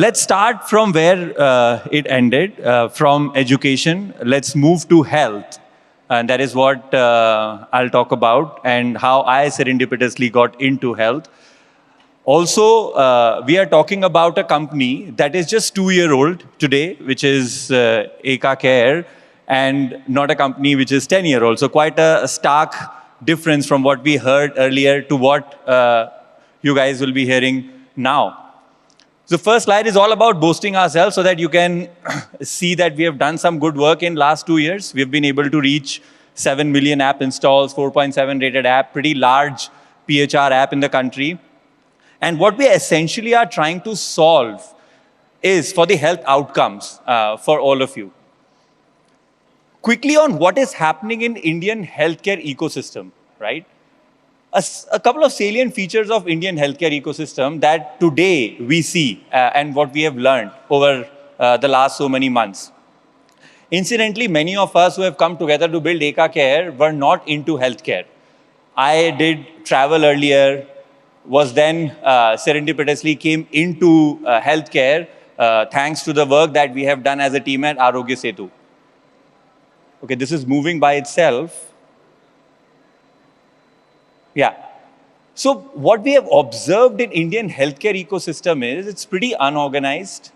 Let's start from where it ended, from education. Let's move to health. And that is what I'll talk about and how I serendipitously got into health. Also, we are talking about a company that is just 2-year-old today, which is Eka.Care, and not a company which is 10-year-old. So quite a stark difference from what we heard earlier to what you guys will be hearing now. So the first slide is all about boasting ourselves so that you can see that we have done some good work in last 2 years. We've been able to reach 7 million app installs, 4.7 rated app, pretty large PHR app in the country. And what we essentially are trying to solve is for the health outcomes for all of you. Quickly on what is happening in Indian healthcare ecosystem, right? A couple of salient features of Indian healthcare ecosystem that today we see and what we have learned over the last so many months. Incidentally, many of us who have come together to build Eka.Care were not into healthcare. I did travel earlier, was then serendipitously came into healthcare thanks to the work that we have done as a team at Arogya Setu. Okay, this is moving by itself. Yeah. So what we have observed in Indian healthcare ecosystem is it's pretty unorganized.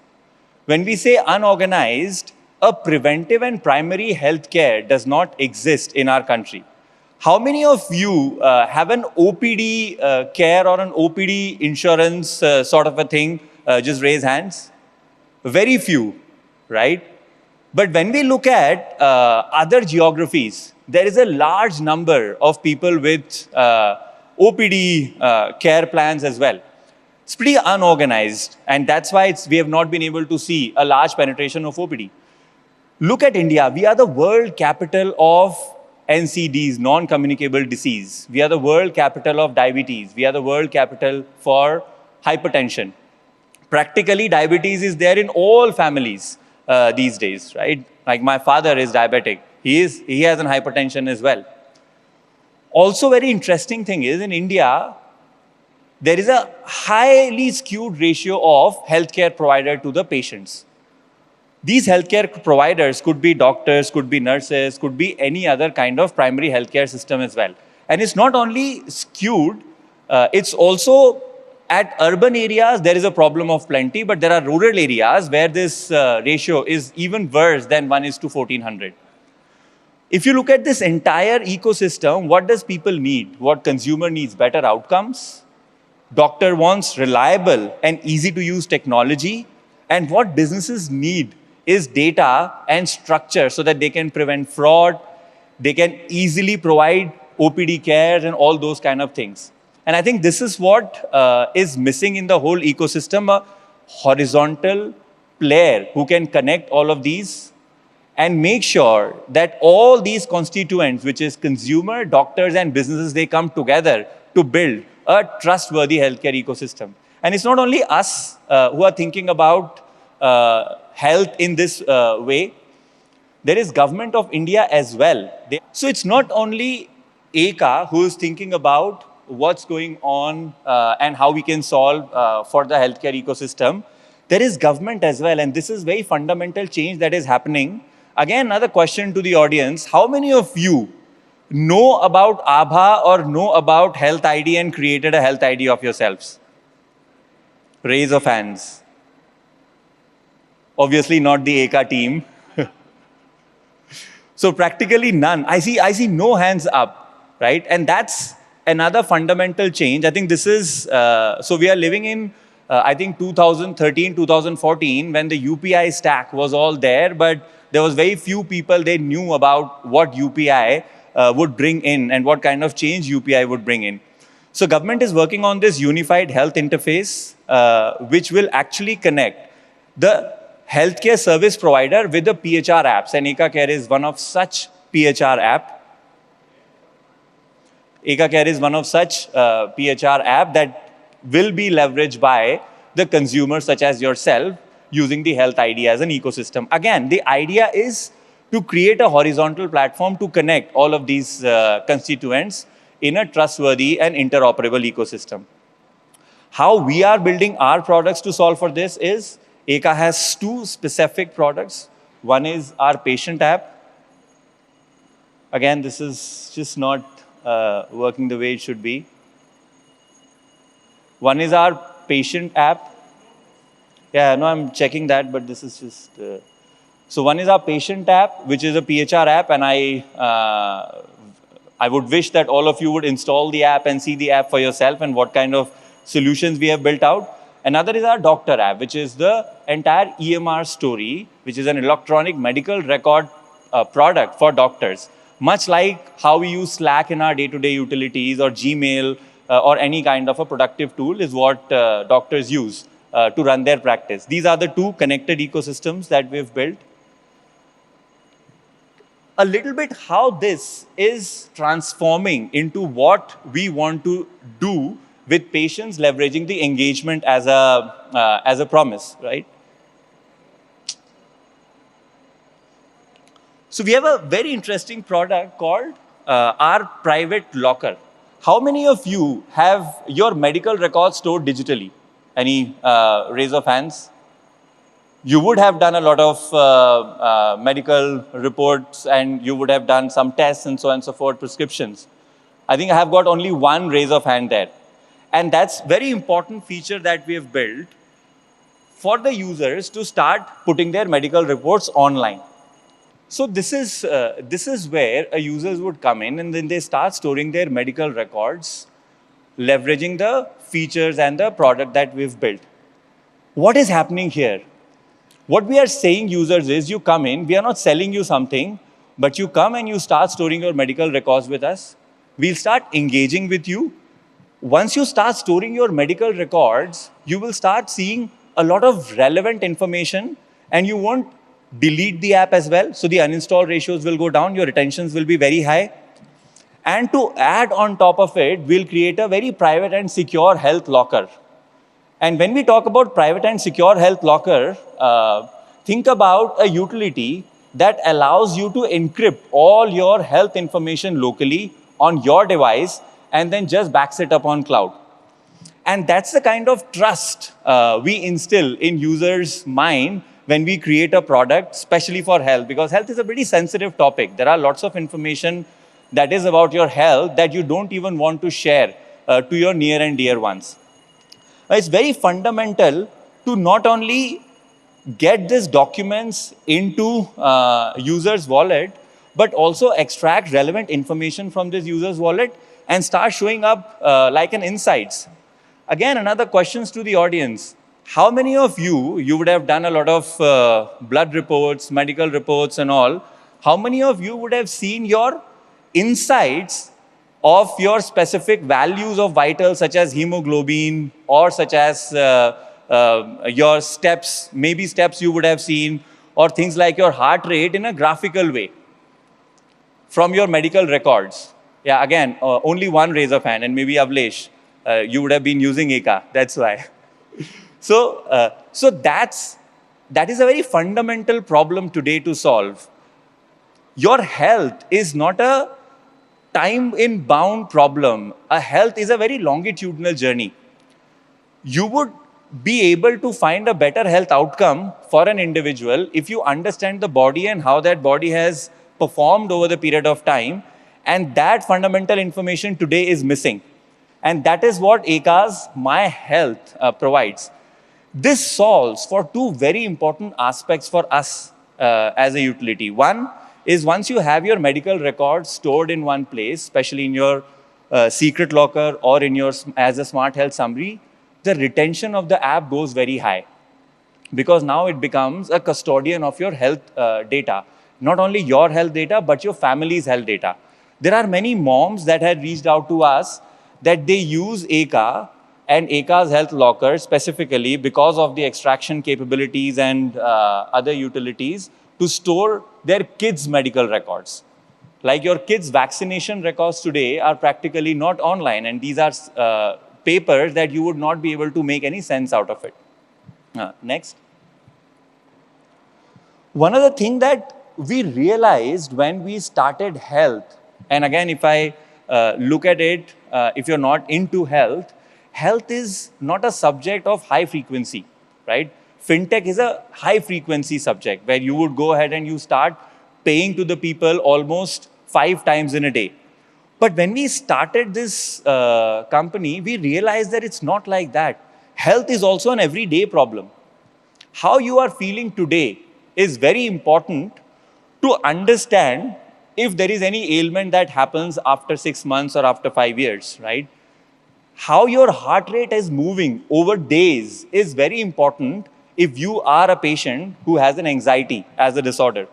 When we say unorganized, a preventive and primary healthcare does not exist in our country. How many of you have an OPD care or an OPD insurance sort of a thing? Just raise hands. Very few, right? But when we look at other geographies, there is a large number of people with OPD care plans as well. It's pretty unorganized, and that's why we have not been able to see a large penetration of OPD. Look at India. We are the world capital of NCDs, non-communicable disease. We are the world capital of diabetes. We are the world capital for hypertension. Practically, diabetes is there in all families these days, right? Like my father is diabetic. He has an hypertension as well. Also, very interesting thing is in India, there is a highly skewed ratio of healthcare provider to the patients. These healthcare providers could be doctors, could be nurses, could be any other kind of primary healthcare system as well. And it's not only skewed, it's also at urban areas, there is a problem of plenty, but there are rural areas where this ratio is even worse than 1:1400. If you look at this entire ecosystem, what does people need? What consumer needs? Better outcomes. Doctor wants reliable and easy to use technology. And what businesses need is data and structure so that they can prevent fraud, they can easily provide OPD care and all those kind of things. And I think this is what is missing in the whole ecosystem, a horizontal player who can connect all of these and make sure that all these constituents, which is consumer, doctors, and businesses, they come together to build a trustworthy healthcare ecosystem. And it's not only us who are thinking about health in this way. There is government of India as well. So it's not only Eka who is thinking about what's going on and how we can solve for the healthcare ecosystem. There is government as well, and this is very fundamental change that is happening. Again, another question to the audience: how many of you know about Abha or know about Health ID and created a Health ID of yourselves? Raise of hands. Obviously not the Eka team. So practically none. I see no hands up, right? And that's another fundamental change. I think this is, so we are living in, I think 2013, 2014, when the UPI stack was all there, but there was very few people, they knew about what UPI would bring in and what kind of change UPI would bring in. So government is working on this unified health interface, which will actually connect the healthcare service provider with the PHR apps, and Eka.Care is one of such PHR app. Eka.Care is one of such PHR app that will be leveraged by the consumers such as yourself using the Health ID as an ecosystem. Again, the idea is to create a horizontal platform to connect all of these constituents in a trustworthy and interoperable ecosystem. How we are building our products to solve for this is Eka has two specific products. One is our patient app. Again, this is just not working the way it should be. One is our patient app. Yeah, no, I'm checking that, but this is just... So one is our patient app, which is a PHR app, and I would wish that all of you would install the app and see the app for yourself and what kind of solutions we have built out. Another is our doctor app, which is the entire EMR story, which is an electronic medical record product for doctors. Much like how we use Slack in our day-to-day utilities or Gmail or any kind of a productive tool is what doctors use to run their practice. These are the two connected ecosystems that we've built. A little bit how this is transforming into what we want to do with patients leveraging the engagement as a promise, right? So we have a very interesting product called our private locker. How many of you have your medical records stored digitally? Any raise of hands? You would have done a lot of medical reports and you would have done some tests and so on and so forth, prescriptions. I think I have got only one raise of hand there. And that's a very important feature that we have built for the users to start putting their medical reports online. So this is where a users would come in and then they start storing their medical records, leveraging the features and the product that we've built. What is happening here? What we are saying users is you come in, we are not selling you something, but you come and you start storing your medical records with us. We'll start engaging with you. Once you start storing your medical records, you will start seeing a lot of relevant information and you won't delete the app as well. So the uninstall ratios will go down, your retentions will be very high. And to add on top of it, we'll create a very private and secure health locker. And when we talk about private and secure health locker, think about a utility that allows you to encrypt all your health information locally on your device and then just backs it up on cloud. And that's the kind of trust we instill in users' mind when we create a product, especially for health, because health is a pretty sensitive topic. There are lots of information that is about your health that you don't even want to share to your near and dear ones. It's very fundamental to not only get these documents into user's wallet, but also extract relevant information from this user's wallet and start showing up like an insights. Again, another questions to the audience. How many of you would have done a lot of blood reports, medical reports and all. How many of you would have seen your insights of your specific values of vitals, such as hemoglobin or such as your steps, maybe steps you would have seen, or things like your heart rate in a graphical way from your medical records? Yeah, again, only one raise of hand, and maybe Avlesh, you would have been using Eka, that's why. So that is a very fundamental problem today to solve. Your health is not a time-in-bound problem. A health is a very longitudinal journey. You would be able to find a better health outcome for an individual if you understand the body and how that body has performed over the period of time. And that fundamental information today is missing. And that is what Eka's My Health provides. This solves for two very important aspects for us as a utility. One is once you have your medical records stored in one place, especially in your secret locker or in your as a smart health summary, the retention of the app goes very high because now it becomes a custodian of your health data. Not only your health data, but your family's health data. There are many moms that had reached out to us that they use Eka and Eka's health locker specifically because of the extraction capabilities and other utilities to store their kids' medical records. Like your kids' vaccination records today are practically not online, and these are papers that you would not be able to make any sense out of it. Next. One other thing that we realized when we started health, and again, if I look at it, if you're not into health, health is not a subject of high frequency, right? fintech is a high frequency subject where you would go ahead and you start paying to the people almost 5 times in a day. But when we started this company, we realized that it's not like that. Health is also an everyday problem. How you are feeling today is very important to understand if there is any ailment that happens after 6 months or after 5 years, right? How your heart rate is moving over days is very important if you are a patient who has an anxiety as a disorder.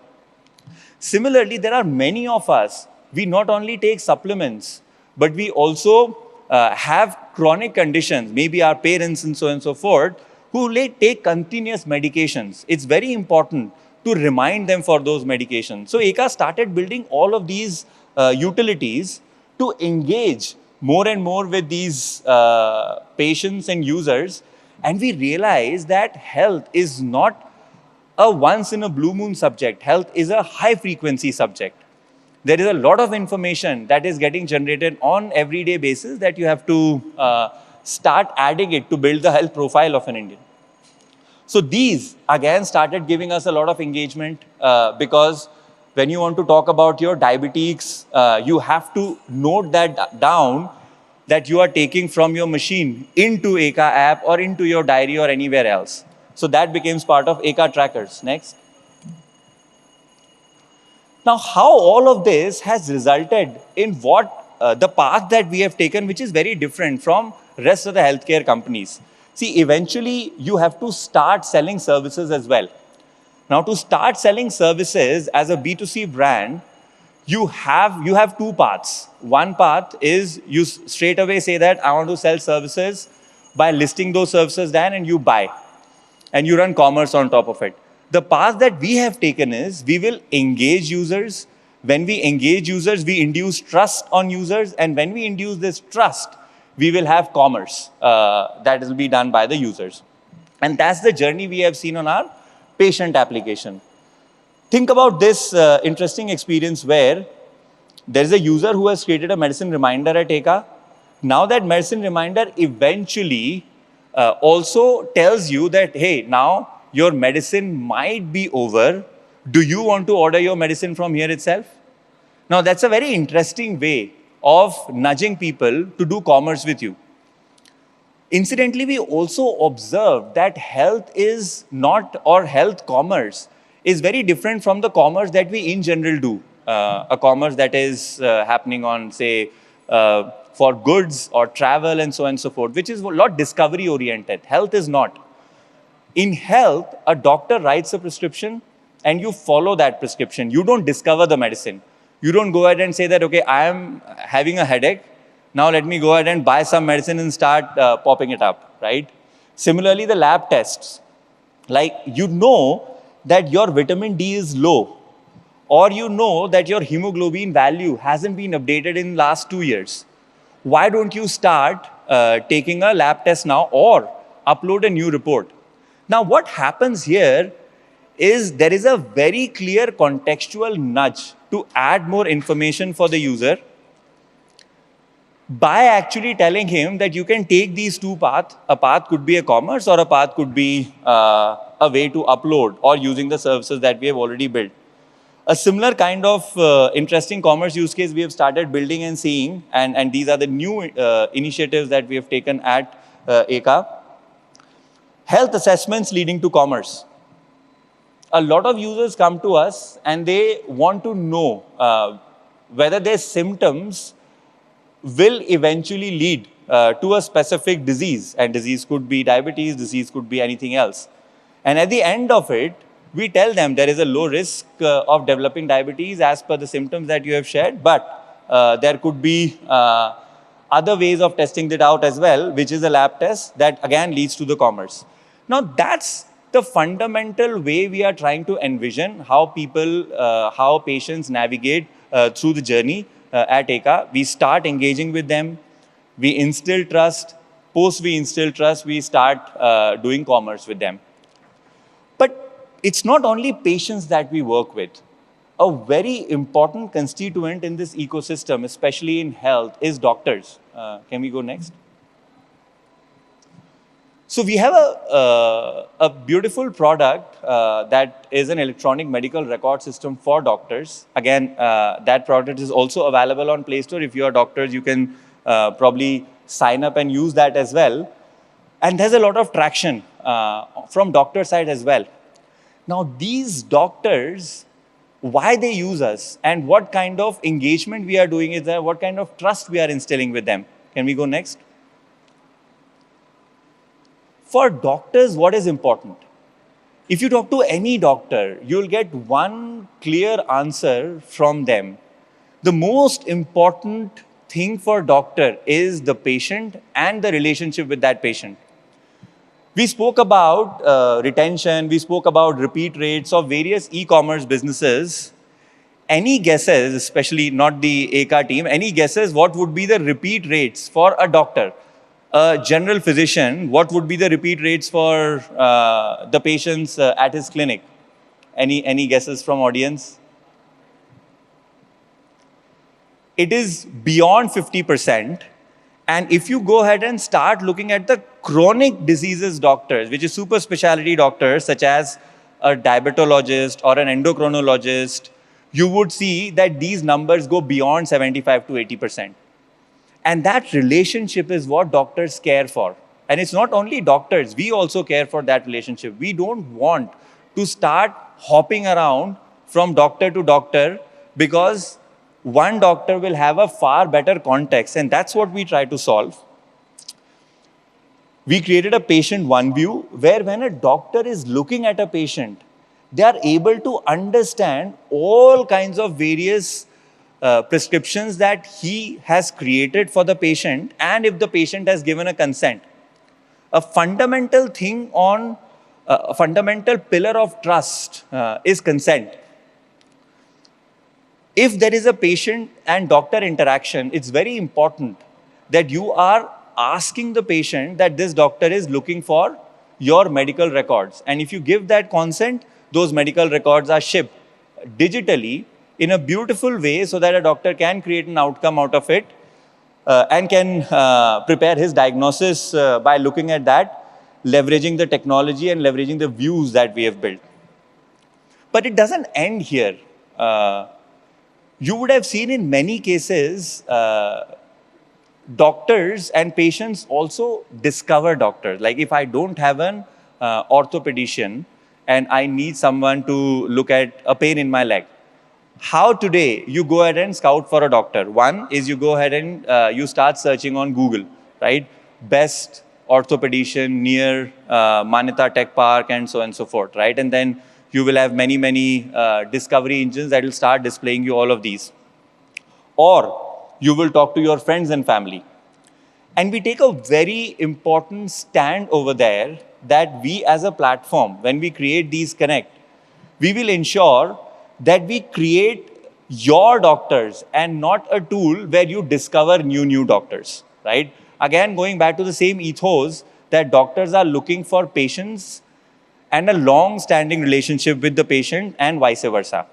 Similarly, there are many of us, we not only take supplements, but we also have chronic conditions, maybe our parents and so on and so forth, who take continuous medications. It's very important to remind them for those medications. So Eka started building all of these utilities to engage more and more with these patients and users. And we realized that health is not a once in a blue moon subject. Health is a high frequency subject. There is a lot of information that is getting generated on everyday basis that you have to start adding it to build the health profile of an Indian. So these again started giving us a lot of engagement because when you want to talk about your diabetes, you have to note that down that you are taking from your machine into Eka app or into your diary or anywhere else. So that becomes part of Eka trackers. Next. Now, how all of this has resulted in what the path that we have taken, which is very different from rest of the healthcare companies. See, eventually you have to start selling services as well. Now, to start selling services as a B2C brand, you have two paths. One path is you straight away say that I want to sell services by listing those services down and you buy. And you run commerce on top of it. The path that we have taken is we will engage users. When we engage users, we induce trust on users. And when we induce this trust, we will have commerce that will be done by the users. And that's the journey we have seen on our patient application. Think about this interesting experience where there is a user who has created a medicine reminder at Eka. Now that medicine reminder eventually also tells you that, hey, now your medicine might be over. Do you want to order your medicine from here itself? Now, that's a very interesting way of nudging people to do commerce with you. Incidentally, we also observe that health is not, or health commerce is very different from the commerce that we in general do. A commerce that is happening on, say, for goods or travel and so on and so forth, which is a lot discovery oriented. Health is not. In health, a doctor writes a prescription and you follow that prescription. You don't discover the medicine. You don't go ahead and say that, okay, I am having a headache. Now let me go ahead and buy some medicine and start popping it up, right? Similarly, the lab tests. Like, you know that your vitamin D is low, or you know that your hemoglobin value hasn't been updated in the last 2 years. Why don't you start taking a lab test now or upload a new report? Now, what happens here is there is a very clear contextual nudge to add more information for the user by actually telling him that you can take these two paths. A path could be a commerce or a path could be a way to upload or using the services that we have already built. A similar kind of interesting commerce use case we have started building and seeing, and these are the new initiatives that we have taken at Eka. Health assessments leading to commerce. A lot of users come to us and they want to know whether their symptoms will eventually lead to a specific disease. And disease could be diabetes, disease could be anything else. And at the end of it, we tell them there is a low risk of developing diabetes as per the symptoms that you have shared, but there could be other ways of testing it out as well, which is a lab test that again leads to the commerce. Now, that's the fundamental way we are trying to envision how people, how patients navigate through the journey at Eka. We start engaging with them, we instill trust, post we instill trust, we start doing commerce with them. But it's not only patients that we work with. A very important constituent in this ecosystem, especially in health, is doctors. Can we go next? So we have a beautiful product that is an electronic medical record system for doctors. Again, that product is also available on Play Store. If you are doctors, you can probably sign up and use that as well. And there's a lot of traction from doctor side as well. Now, these doctors, why they use us and what kind of engagement we are doing is there, what kind of trust we are instilling with them. Can we go next? For doctors, what is important? If you talk to any doctor, you'll get one clear answer from them. The most important thing for doctor is the patient and the relationship with that patient. We spoke about retention, we spoke about repeat rates of various e-commerce businesses. Any guesses, especially not the Eka team, any guesses what would be the repeat rates for a doctor? A general physician, what would be the repeat rates for the patients at his clinic? Any guesses from audience? It is beyond 50%. And if you go ahead and start looking at the chronic diseases doctors, which is super specialty doctors, such as a diabetologist or an endocrinologist, you would see that these numbers go beyond 75 to 80%. And that relationship is what doctors care for. And it's not only doctors, we also care for that relationship. We don't want to start hopping around from doctor to doctor because one doctor will have a far better context, and that's what we try to solve. We created a patient one view where when a doctor is looking at a patient, they are able to understand all kinds of various prescriptions that he has created for the patient, and if the patient has given a consent. A fundamental thing on a fundamental pillar of trust is consent. If there is a patient and doctor interaction, it's very important that you are asking the patient that this doctor is looking for your medical records. And if you give that consent, those medical records are shipped digitally in a beautiful way so that a doctor can create an outcome out of it and can prepare his diagnosis by looking at that, leveraging the technology and leveraging the views that we have built. But it doesn't end here. You would have seen in many cases, doctors and patients also discover doctors. Like if I don't have an orthopedician and I need someone to look at a pain in my leg, how today you go ahead and scout for a doctor? One is you go ahead and you start searching on Google, right? Best orthopedician near Manyata Tech Park and so forth, right? And then you will have many discovery engines that will start displaying you all of these. Or you will talk to your friends and family. And we take a very important stand over there that we as a platform, when we create these connect, we will ensure that we create your doctors and not a tool where you discover new doctors, right? Again, going back to the same ethos that doctors are looking for patients and a long-standing relationship with the patient and vice versa.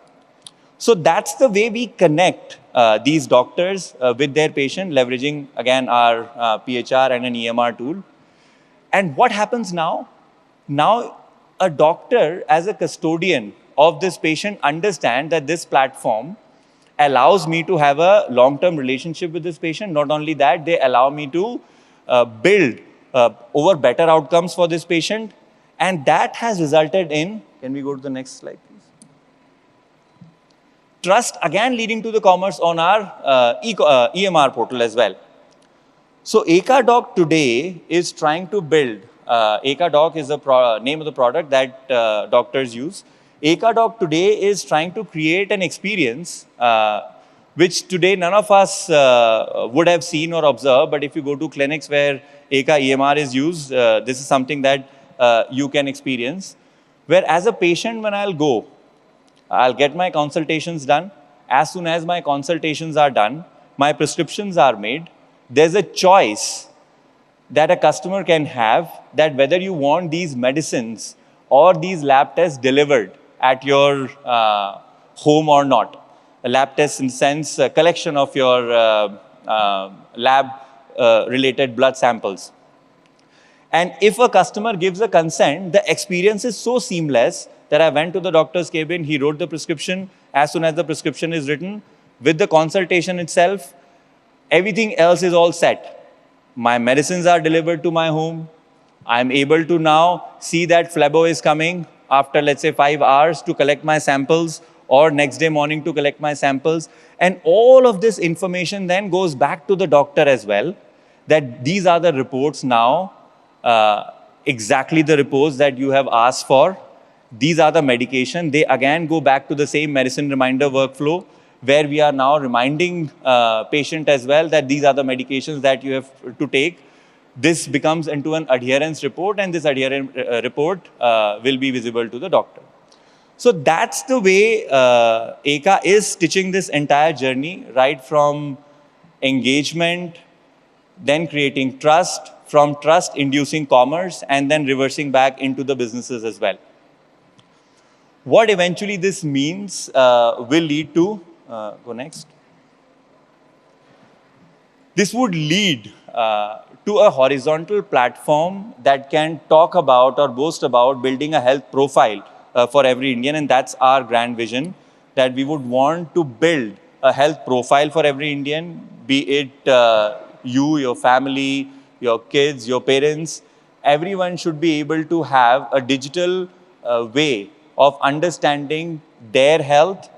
So that's the way we connect these doctors with their patient, leveraging, again, our PHR and an EMR tool. And what happens now? Now, a doctor, as a custodian of this patient, understand that this platform allows me to have a long-term relationship with this patient. Not only that, they allow me to build over better outcomes for this patient. And that has resulted in, can we go to the next slide, please? Trust, again, leading to the commerce on our EMR portal as well. So Eka.Doc today is trying to build, Eka.Doc is the name of the product that doctors use. Eka.Doc today is trying to create an experience which today none of us would have seen or observed, but if you go to clinics where Eka EMR is used, this is something that you can experience. Where as a patient, when I'll go, I'll get my consultations done. As soon as my consultations are done, my prescriptions are made. There's a choice that a customer can have that whether you want these medicines or these lab tests delivered at your home or not. A lab test in the sense, a collection of your lab related blood samples. And if a customer gives a consent, the experience is so seamless that I went to the doctor's cabin, he wrote the prescription. As soon as the prescription is written, with the consultation itself, everything else is all set. My medicines are delivered to my home. I'm able to now see that Flebo is coming after, let's say, 5 hours to collect my samples, or next day morning to collect my samples. And all of this information then goes back to the doctor as well, that these are the reports now, exactly the reports that you have asked for. These are the medication. They again go back to the same medicine reminder workflow, where we are now reminding patient as well that these are the medications that you have to take. This becomes into an adherence report, and this adherence report will be visible to the doctor. So that's the way Eka is stitching this entire journey, right from engagement, then creating trust, from trust inducing commerce, and then reversing back into the businesses as well. What eventually this means will lead to, go next. This would lead to a horizontal platform that can talk about or boast about building a health profile for every Indian, and that's our grand vision, that we would want to build a health profile for every Indian, be it you, your family, your kids, your parents. Everyone should be able to have a digital way of understanding their health.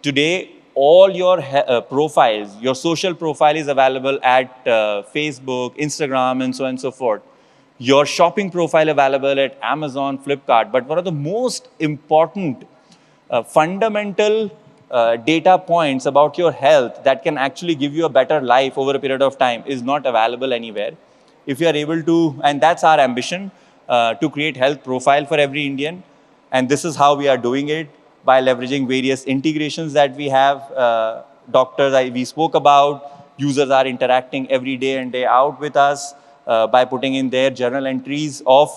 Today, all your profiles, your social profile is available at Facebook, Instagram, and so on and so forth. Your shopping profile available at Amazon, Flipkart. But one of the most important fundamental data points about your health that can actually give you a better life over a period of time is not available anywhere. If you are able to, and that's our ambition, to create health profile for every Indian. And this is how we are doing it, by leveraging various integrations that we have. Doctors we spoke about, users are interacting every day and day out with us by putting in their journal entries of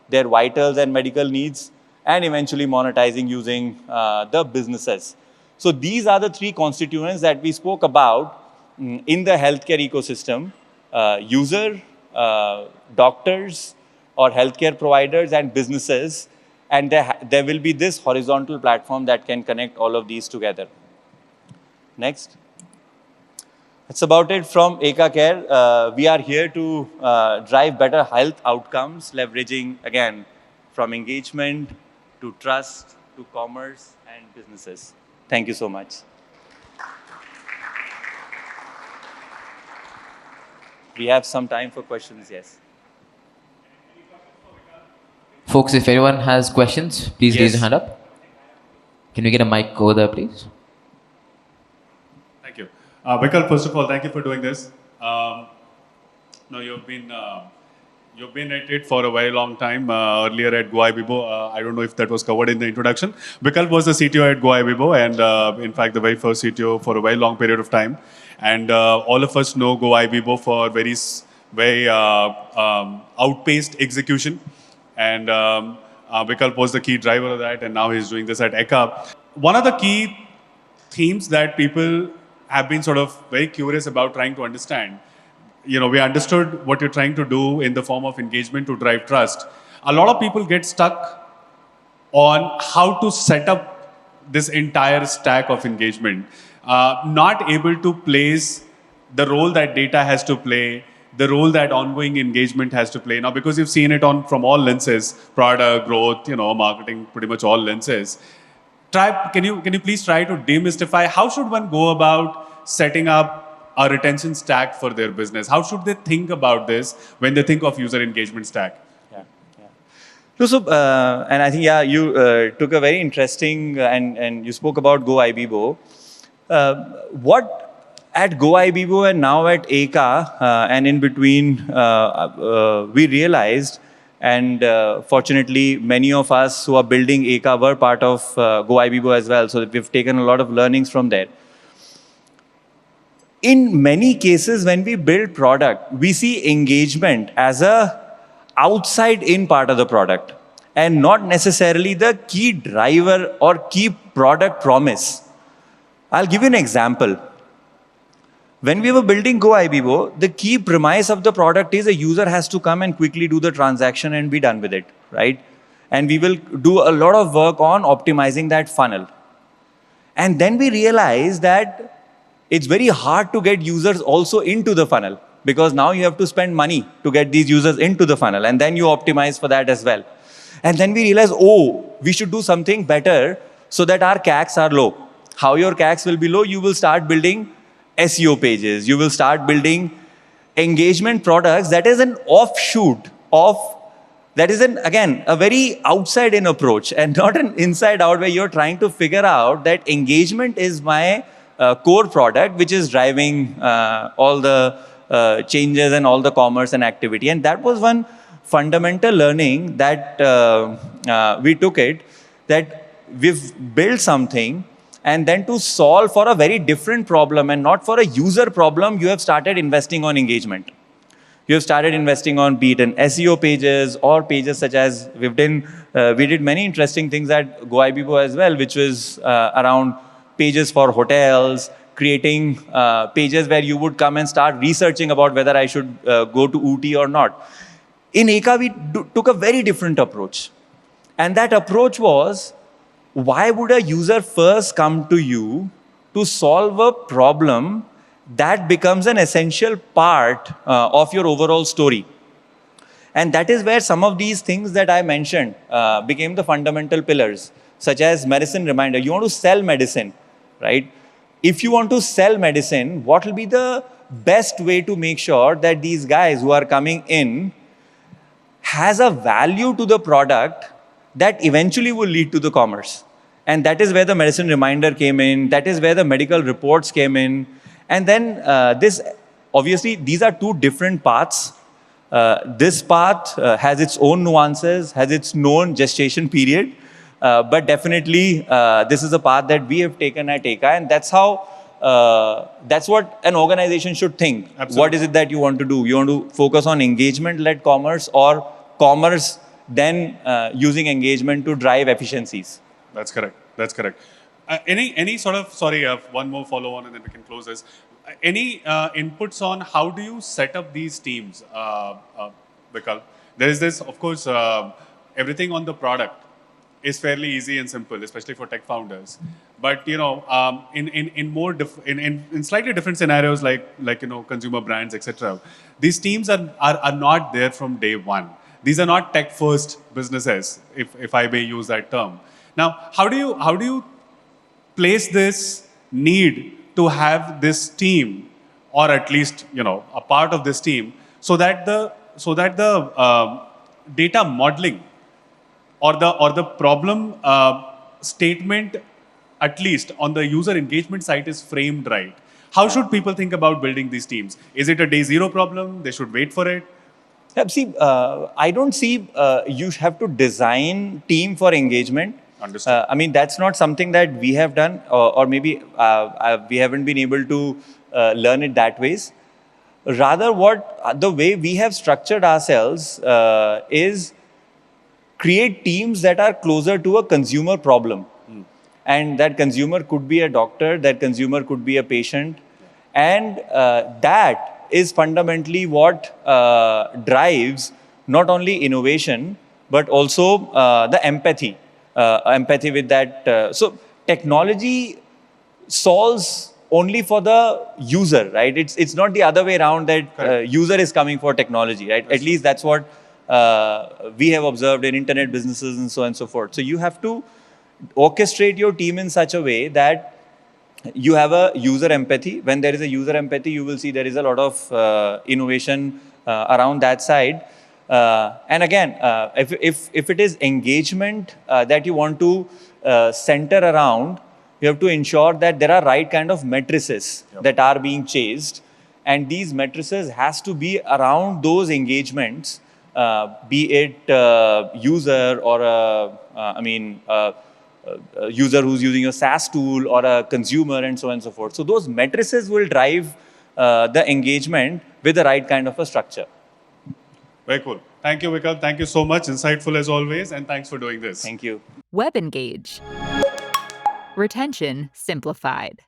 their vitals and medical needs, and eventually monetizing using the businesses. So these are the three constituents that we spoke about in the healthcare ecosystem: user, doctors or healthcare providers, and businesses. And there will be this horizontal platform that can connect all of these together. Next. That's about it from Eka.Care. We are here to drive better health outcomes, leveraging, again, from engagement to trust to commerce and businesses. Thank you so much. We have some time for questions, yes. Folks, if anyone has questions, please raise your hand up. Can we get a mic over there, please? Thank you. Vikalp, first of all, thank you for doing this. No, you've been at it for a very long time. Earlier at GoIbibo, I don't know if that was covered in the introduction. Vikalp was the CTO at GoIbibo, and in fact, the very first CTO for a very long period of time. And all of us know GoIbibo for very outpaced execution. And Vikalp was the key driver of that, and now he's doing this at Eka. One of the key themes that people have been sort of very curious about trying to understand, we understood what you're trying to do in the form of engagement to drive trust. A lot of people get stuck on how to set up this entire stack of engagement, not able to place the role that data has to play, the role that ongoing engagement has to play. Now, because you've seen it from all lenses, product, growth, marketing, pretty much all lenses. Can you please try to demystify how should one go about setting up a retention stack for their business? How should they think about this when they think of user engagement stack? So, and I think, you took a very interesting, and you spoke about GoIbibo. What at GoIbibo and now at Eka, and in between, we realized, and fortunately, many of us who are building Eka were part of GoIbibo as well, so we've taken a lot of learnings from there. In many cases, when we build product, we see engagement as a outside-in part of the product, and not necessarily the key driver or key product promise. I'll give you an example. When we were building GoIBO, the key premise of the product is a user has to come and quickly do the transaction and be done with it, right? And we will do a lot of work on optimizing that funnel. And then we realized that it's very hard to get users also into the funnel, because now you have to spend money to get these users into the funnel, and then you optimize for that as well. And then we realized, oh, we should do something better so that our CACs are low. How your CACs will be low? You will start building SEO pages. You will start building engagement products that is an offshoot of, that is again, a very outside-in approach and not an inside-out, where you're trying to figure out that engagement is my core product, which is driving all the changes and all the commerce and activity. And that was one fundamental learning that we took it, that we've built something, and then to solve for a very different problem and not for a user problem, you have started investing on engagement. You have started investing on, be it in SEO pages or pages such as we did many interesting things at GoIBO as well, which was around pages for hotels, creating pages where you would come and start researching about whether I should go to Ooty or not. In Eka, we took a very different approach. And that approach was, why would a user first come to you to solve a problem that becomes an essential part of your overall story? And that is where some of these things that I mentioned became the fundamental pillars, such as medicine reminder. You want to sell medicine, right? If you want to sell medicine, what will be the best way to make sure that these guys who are coming in has a value to the product that eventually will lead to the commerce? And that is where the medicine reminder came in. That is where the medical reports came in. And then obviously, these are two different paths. This path has its own nuances, has its known gestation period. But definitely, this is a path that we have taken at Eka. And that's how, that's what an organization should think. Absolutely. What is it that you want to do? You want to focus on engagement-led commerce, or commerce then using engagement to drive efficiencies? That's correct. That's correct. Any sort of, sorry, I have one more follow on and then we can close this. Any inputs on how do you set up these teams, Vikalp? There is this, of course, everything on the product is fairly easy and simple, especially for tech founders. But you know, in slightly different scenarios, like you know, consumer brands, etc. These teams are not there from day one. These are not tech-first businesses, if I may use that term. Now, how do you place this need to have this team, or at least you know a part of this team, so that the data modeling or the problem statement, at least on the user engagement side, is framed right? How should people think about building these teams? Is it a day zero problem? They should wait for it? See, I don't see you have to design team for engagement. Understood. I mean, that's not something that we have done, or maybe we haven't been able to learn it that ways. Rather, the way we have structured ourselves is create teams that are closer to a consumer problem. And that consumer could be a doctor, that consumer could be a patient. And that is fundamentally what drives not only innovation, but also the empathy. Empathy with that. So technology solves only for the user, right? It's not the other way around, that user is coming for technology, right? At least that's what we have observed in internet businesses and so on and so forth. So you have to orchestrate your team in such a way that you have a user empathy. When there is a user empathy, you will see there is a lot of innovation around that side. And again, if it is engagement that you want to center around, you have to ensure that there are right kind of matrices that are being chased. And these matrices has to be around those engagements, be it user or a user who's using a SaaS tool or a consumer and so on and so forth. So those matrices will drive the engagement with the right kind of a structure. Very cool. Thank you, Vikalp. Thank you so much. Insightful as always. And thanks for doing this. Thank you. WebEngage. Retention simplified.